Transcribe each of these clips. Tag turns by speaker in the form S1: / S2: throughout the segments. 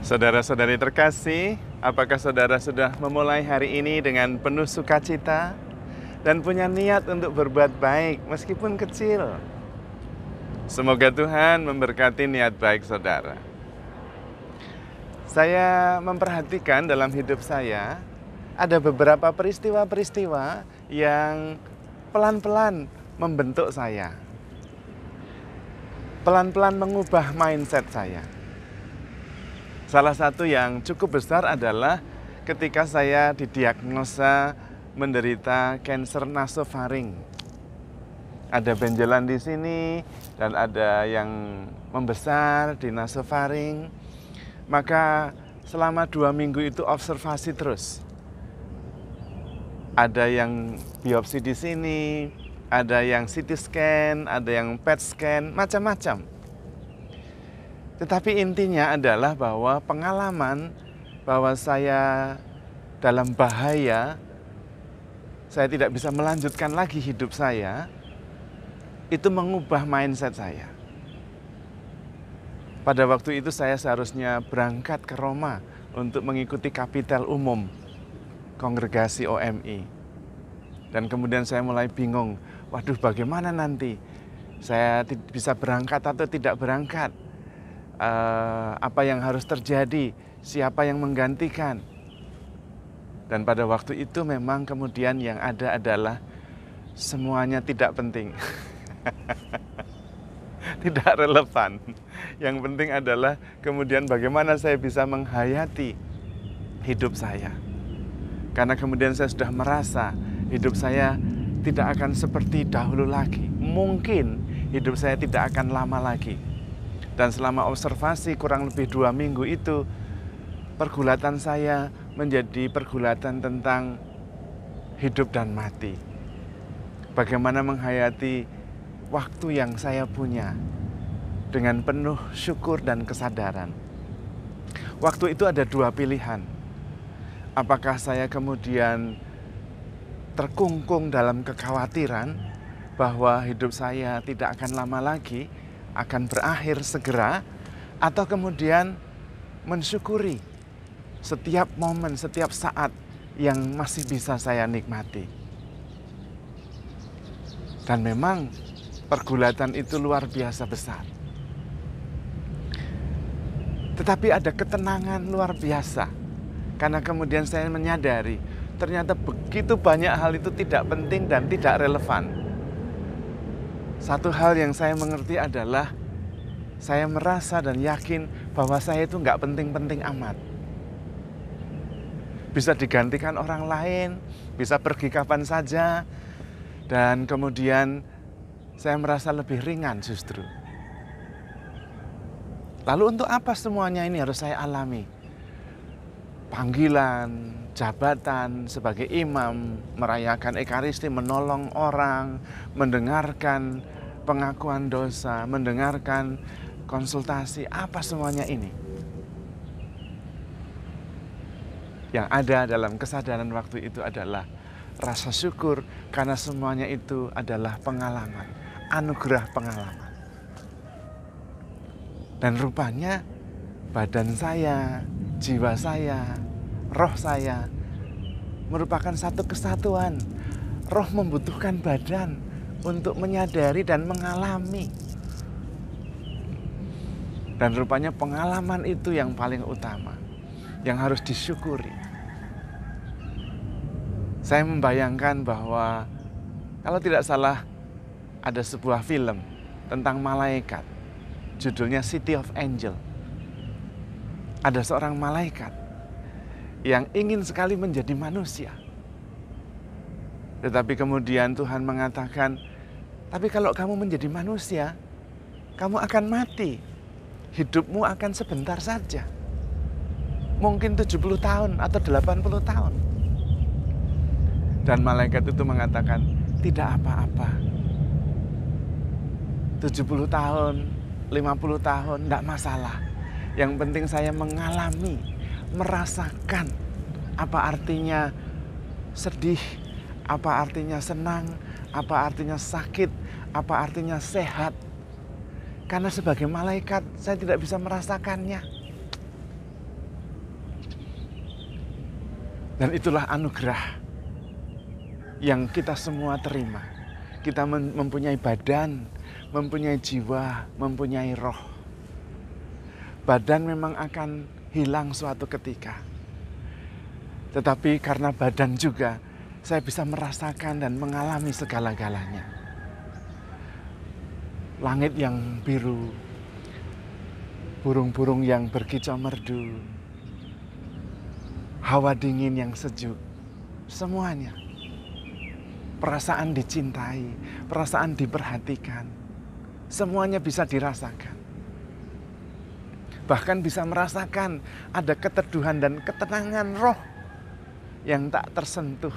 S1: Saudara-saudari terkasih, apakah saudara sudah memulai hari ini dengan penuh sukacita dan punya niat untuk berbuat baik meskipun kecil? Semoga Tuhan memberkati niat baik saudara. Saya memperhatikan dalam hidup saya ada beberapa peristiwa-peristiwa yang pelan-pelan membentuk saya. Pelan-pelan mengubah mindset saya. Salah satu yang cukup besar adalah ketika saya didiagnosa menderita kanker nasofaring. Ada benjolan di sini dan ada yang membesar di nasofaring. Maka selama 2 minggu itu observasi terus. Ada yang biopsi di sini, ada yang CT scan, ada yang PET scan, macam-macam. Tetapi intinya adalah bahwa pengalaman bahwa saya dalam bahaya, saya tidak bisa melanjutkan lagi hidup saya, itu mengubah mindset saya. Pada waktu itu saya seharusnya berangkat ke Roma untuk mengikuti kapitel umum kongregasi OMI. Dan kemudian saya mulai bingung, waduh bagaimana nanti? Saya bisa berangkat atau tidak berangkat? Apa yang harus terjadi, siapa yang menggantikan. Dan pada waktu itu memang kemudian yang ada adalah semuanya tidak penting. Tidak relevan. Yang penting adalah kemudian bagaimana saya bisa menghayati hidup saya. Karena kemudian saya sudah merasa hidup saya tidak akan seperti dahulu lagi. Mungkin hidup saya tidak akan lama lagi. Dan selama observasi kurang lebih 2 minggu itu, pergulatan saya menjadi pergulatan tentang hidup dan mati. Bagaimana menghayati waktu yang saya punya dengan penuh syukur dan kesadaran. Waktu itu ada 2 pilihan. Apakah saya kemudian terkungkung dalam kekhawatiran bahwa hidup saya tidak akan lama lagi, akan berakhir segera, atau kemudian mensyukuri setiap momen, setiap saat yang masih bisa saya nikmati. Dan memang pergulatan itu luar biasa besar. Tetapi ada ketenangan luar biasa, karena kemudian saya menyadari ternyata begitu banyak hal itu tidak penting dan tidak relevan. Satu hal yang saya mengerti adalah saya merasa dan yakin bahwa saya itu nggak penting-penting amat. Bisa digantikan orang lain, bisa pergi kapan saja, dan kemudian saya merasa lebih ringan justru. Lalu untuk apa semuanya ini harus saya alami? Panggilan, jabatan sebagai imam, merayakan ekaristi, menolong orang, mendengarkan pengakuan dosa, mendengarkan konsultasi, apa semuanya ini? Yang ada dalam kesadaran waktu itu adalah rasa syukur karena semuanya itu adalah pengalaman, anugerah pengalaman. Dan rupanya badan saya, jiwa saya, roh saya merupakan satu kesatuan. Roh membutuhkan badan untuk menyadari dan mengalami. Dan rupanya pengalaman itu yang paling utama, yang harus disyukuri. Saya membayangkan bahwa kalau tidak salah ada sebuah film tentang malaikat, judulnya City of Angel. Ada seorang malaikat yang ingin sekali menjadi manusia. Tetapi kemudian Tuhan mengatakan, tapi kalau kamu menjadi manusia, kamu akan mati. Hidupmu akan sebentar saja. Mungkin 70 tahun atau 80 tahun. Dan malaikat itu mengatakan, tidak apa-apa. 70 tahun, 50 tahun, tidak masalah. Yang penting saya mengalami, merasakan apa artinya sedih, apa artinya senang, apa artinya sakit, apa artinya sehat. Karena sebagai malaikat saya tidak bisa merasakannya. Dan itulah anugerah yang kita semua terima. Kita mempunyai badan, mempunyai jiwa, mempunyai roh. Badan memang akan hilang suatu ketika. Tetapi karena badan juga, saya bisa merasakan dan mengalami segala-galanya. Langit yang biru, burung-burung yang berkicau merdu, hawa dingin yang sejuk, semuanya. Perasaan dicintai, perasaan diperhatikan, semuanya bisa dirasakan. Bahkan bisa merasakan ada keteduhan dan ketenangan roh yang tak tersentuh,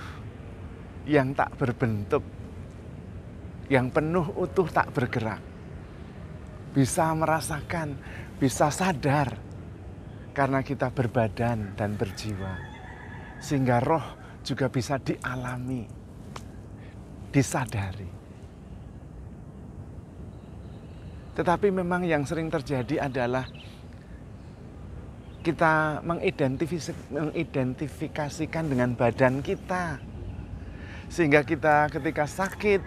S1: yang tak berbentuk, yang penuh utuh tak bergerak. Bisa merasakan, bisa sadar karena kita berbadan dan berjiwa. Sehingga roh juga bisa dialami, disadari. Tetapi memang yang sering terjadi adalah kita mengidentifikasikan dengan badan kita. Sehingga kita ketika sakit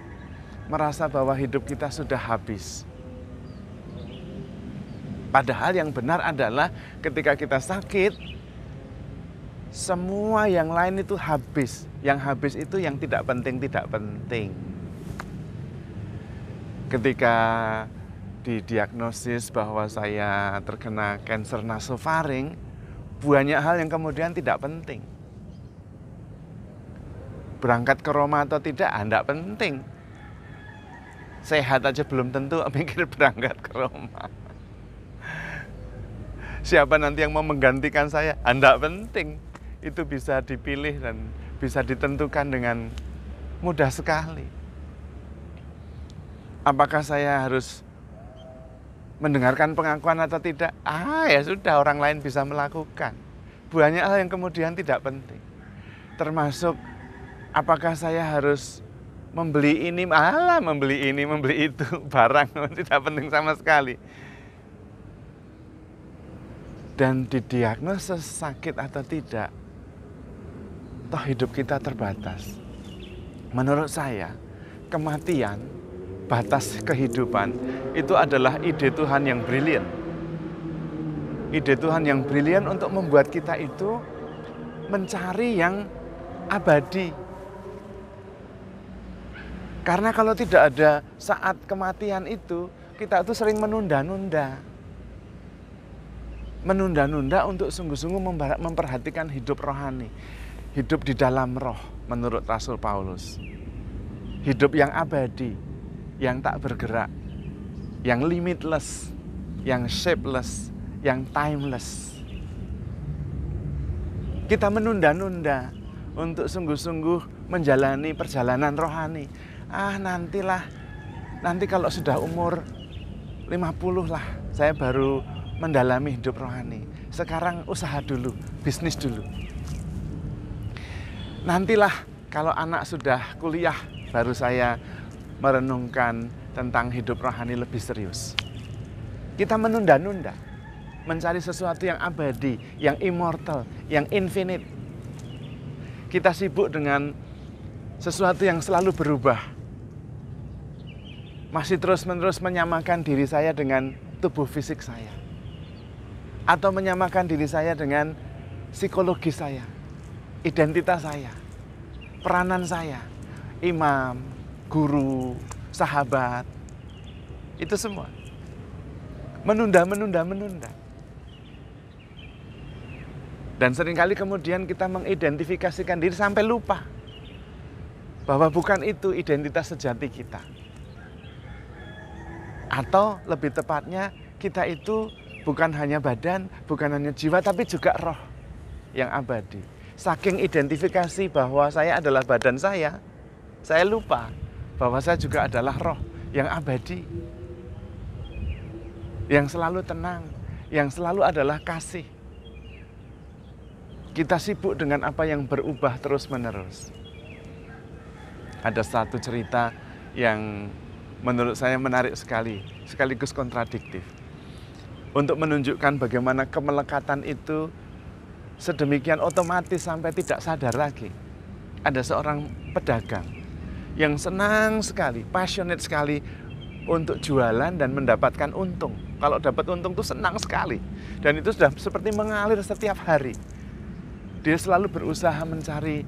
S1: merasa bahwa hidup kita sudah habis. Padahal yang benar adalah ketika kita sakit, semua yang lain itu habis. Yang habis itu yang tidak penting-tidak penting. Ketika didiagnosis bahwa saya terkena kanker nasofaring, banyak hal yang kemudian tidak penting. Berangkat ke Roma atau tidak, tidak penting. Sehat aja belum tentu mikir berangkat ke Roma. Siapa nanti yang mau menggantikan saya, tidak penting. Itu bisa dipilih dan bisa ditentukan dengan mudah sekali. Apakah saya harus mendengarkan pengakuan atau tidak? Ya sudah, orang lain bisa melakukan. Banyak hal yang kemudian tidak penting. Termasuk apakah saya harus membeli ini, membeli ini, membeli itu, barang tidak penting sama sekali. Dan didiagnosis sakit atau tidak, toh hidup kita terbatas. Menurut saya, kematian, batas kehidupan, itu adalah ide Tuhan yang brilian. Ide Tuhan yang brilian untuk membuat kita itu mencari yang abadi. Karena kalau tidak ada saat kematian itu, kita itu sering menunda-nunda. Menunda-nunda untuk sungguh-sungguh memperhatikan hidup rohani. Hidup di dalam roh, menurut Rasul Paulus. Hidup yang abadi, yang tak bergerak, yang limitless, yang shapeless, yang timeless. Kita menunda-nunda untuk sungguh-sungguh menjalani perjalanan rohani. Nanti kalau sudah umur 50 lah, saya baru mendalami hidup rohani. Sekarang usaha dulu, bisnis dulu. Nantilah kalau anak sudah kuliah, baru saya merenungkan tentang hidup rohani lebih serius. Kita menunda-nunda, mencari sesuatu yang abadi, yang immortal, yang infinite. Kita sibuk dengan sesuatu yang selalu berubah. Masih terus-menerus menyamakan diri saya dengan tubuh fisik saya. Atau menyamakan diri saya dengan psikologi saya, identitas saya, peranan saya, imam, guru, sahabat, itu semua. Menunda. Dan seringkali kemudian kita mengidentifikasikan diri sampai lupa bahwa bukan itu identitas sejati kita. Atau lebih tepatnya, kita itu bukan hanya badan, bukan hanya jiwa, tapi juga roh yang abadi. Saking identifikasi bahwa saya adalah badan saya lupa bahwa saya juga adalah roh yang abadi. Yang selalu tenang, yang selalu adalah kasih. Kita sibuk dengan apa yang berubah terus-menerus. Ada satu cerita yang menurut saya menarik sekali, sekaligus kontradiktif. Untuk menunjukkan bagaimana kemelekatan itu sedemikian otomatis sampai tidak sadar lagi. Ada seorang pedagang yang senang sekali, passionate sekali untuk jualan dan mendapatkan untung. Kalau dapat untung tuh senang sekali. Dan itu sudah seperti mengalir setiap hari. Dia selalu berusaha mencari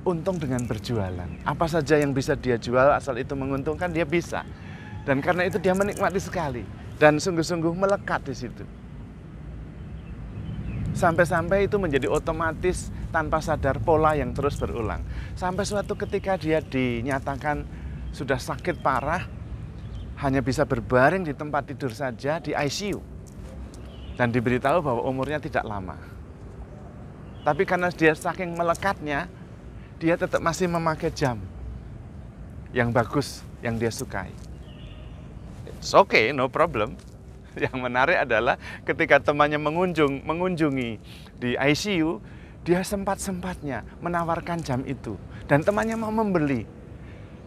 S1: untung dengan berjualan. Apa saja yang bisa dia jual asal itu menguntungkan, dia bisa. Dan karena itu dia menikmati sekali dan sungguh-sungguh melekat di situ. Sampai-sampai itu menjadi otomatis tanpa sadar pola yang terus berulang. Sampai suatu ketika dia dinyatakan sudah sakit parah, hanya bisa berbaring di tempat tidur saja di ICU. Dan diberitahu bahwa umurnya tidak lama. Tapi karena dia saking melekatnya, dia tetap masih memakai jam yang bagus, yang dia sukai. It's okay, no problem. Yang menarik adalah ketika temannya mengunjungi di ICU, dia sempat-sempatnya menawarkan jam itu. Dan temannya mau membeli.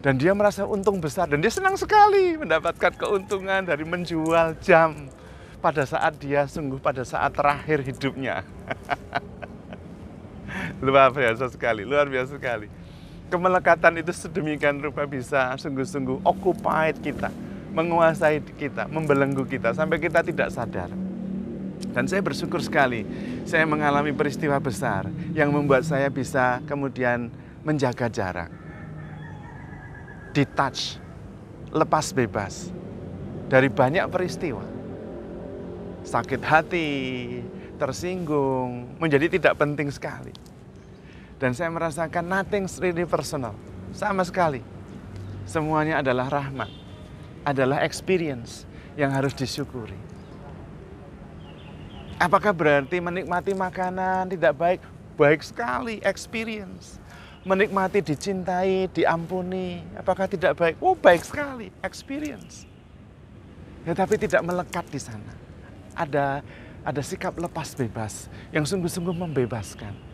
S1: Dan dia merasa untung besar. Dan dia senang sekali mendapatkan keuntungan dari menjual jam pada saat dia sungguh pada saat terakhir hidupnya. Luar biasa sekali, luar biasa sekali. Kemelekatan itu sedemikian rupa bisa sungguh-sungguh occupied kita, menguasai kita, membelenggu kita, sampai kita tidak sadar. Dan saya bersyukur sekali, saya mengalami peristiwa besar yang membuat saya bisa kemudian menjaga jarak. Detach, lepas bebas dari banyak peristiwa. Sakit hati, tersinggung, menjadi tidak penting sekali. Dan saya merasakan nothing really personal, sama sekali. Semuanya adalah rahmat, adalah experience yang harus disyukuri. Apakah berarti menikmati makanan tidak baik? Baik sekali, experience. Menikmati dicintai, diampuni, apakah tidak baik? Oh, baik sekali, experience. Ya, tapi tidak melekat di sana. Ada sikap lepas bebas yang sungguh-sungguh membebaskan.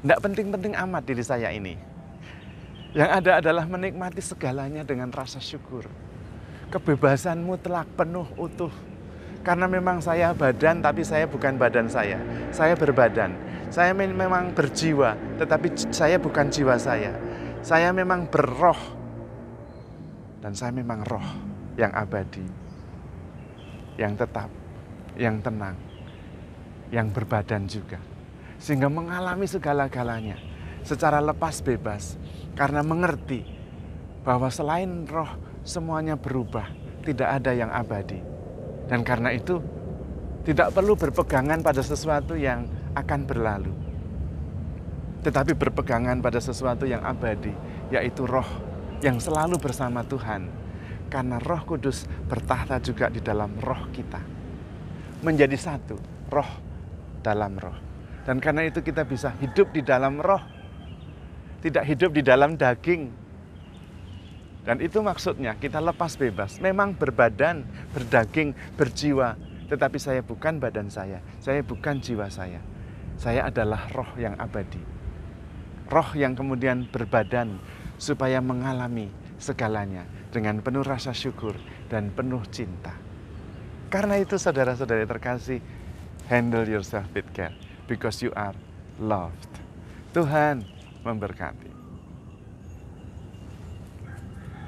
S1: Tidak penting-penting amat diri saya ini. Yang ada adalah menikmati segalanya dengan rasa syukur. Kebebasan mutlak, penuh, utuh. Karena memang saya badan, tapi saya bukan badan saya. Saya berbadan. Saya memang berjiwa, tetapi saya bukan jiwa saya. Saya memang berroh. Dan saya memang roh yang abadi. Yang tetap, yang tenang, yang berbadan juga. Sehingga mengalami segala-galanya secara lepas bebas. Karena mengerti bahwa selain roh semuanya berubah, tidak ada yang abadi. Dan karena itu tidak perlu berpegangan pada sesuatu yang akan berlalu. Tetapi berpegangan pada sesuatu yang abadi, yaitu roh yang selalu bersama Tuhan. Karena Roh Kudus bertahta juga di dalam roh kita. Menjadi satu, roh dalam roh. Dan karena itu kita bisa hidup di dalam roh. Tidak hidup di dalam daging. Dan itu maksudnya kita lepas bebas. Memang berbadan, berdaging, berjiwa. Tetapi saya bukan badan saya. Saya bukan jiwa saya. Saya adalah roh yang abadi. Roh yang kemudian berbadan supaya mengalami segalanya dengan penuh rasa syukur dan penuh cinta. Karena itu saudara-saudari terkasih, handle yourself with care. Because you are loved. Tuhan memberkati.